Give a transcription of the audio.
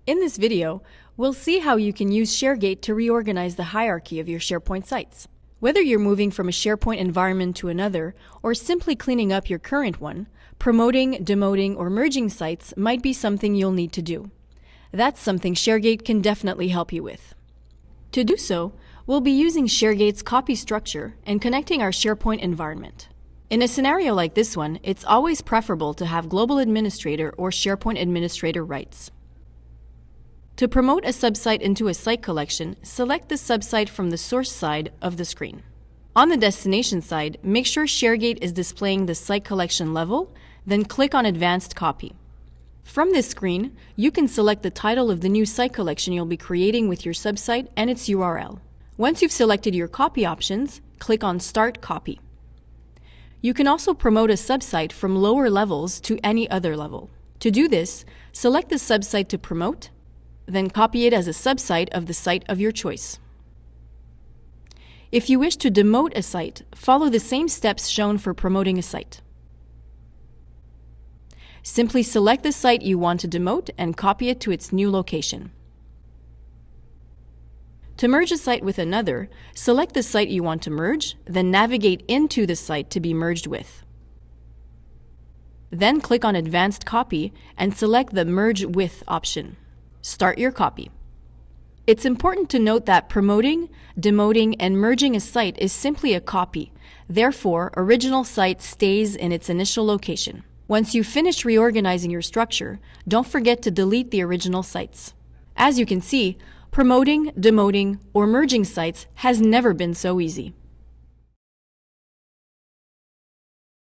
In this video, we'll see how you can use ShareGate to reorganize the hierarchy of your SharePoint sites. Whether you're moving from a SharePoint environment to another, or simply cleaning up your current one, promoting, demoting, or merging sites might be something you'll need to do. That's something ShareGate can definitely help you with. To do so, we'll be using ShareGate's copy structure and connecting our SharePoint environment. In a scenario like this one, it's always preferable to have Global Administrator or SharePoint Administrator rights. To promote a subsite into a site collection, select the subsite from the source side of the screen. On the destination side, make sure ShareGate is displaying the site collection level, then click on Advanced Copy. From this screen, you can select the title of the new site collection you'll be creating with your subsite and its URL. Once you've selected your copy options, click on Start Copy. You can also promote a subsite from lower levels to any other level. To do this, select the subsite to promote, then copy it as a subsite of the site of your choice. If you wish to demote a site, follow the same steps shown for promoting a site. Simply select the site you want to demote and copy it to its new location. To merge a site with another, select the site you want to merge, then navigate into the site to be merged with. Then click on Advanced Copy and select the Merge With option. Start your copy. It's important to note that promoting, demoting, and merging a site is simply a copy. Therefore, original site stays in its initial location. Once you've finished reorganizing your structure, don't forget to delete the original sites. As you can see, promoting, demoting, or merging sites has never been so easy.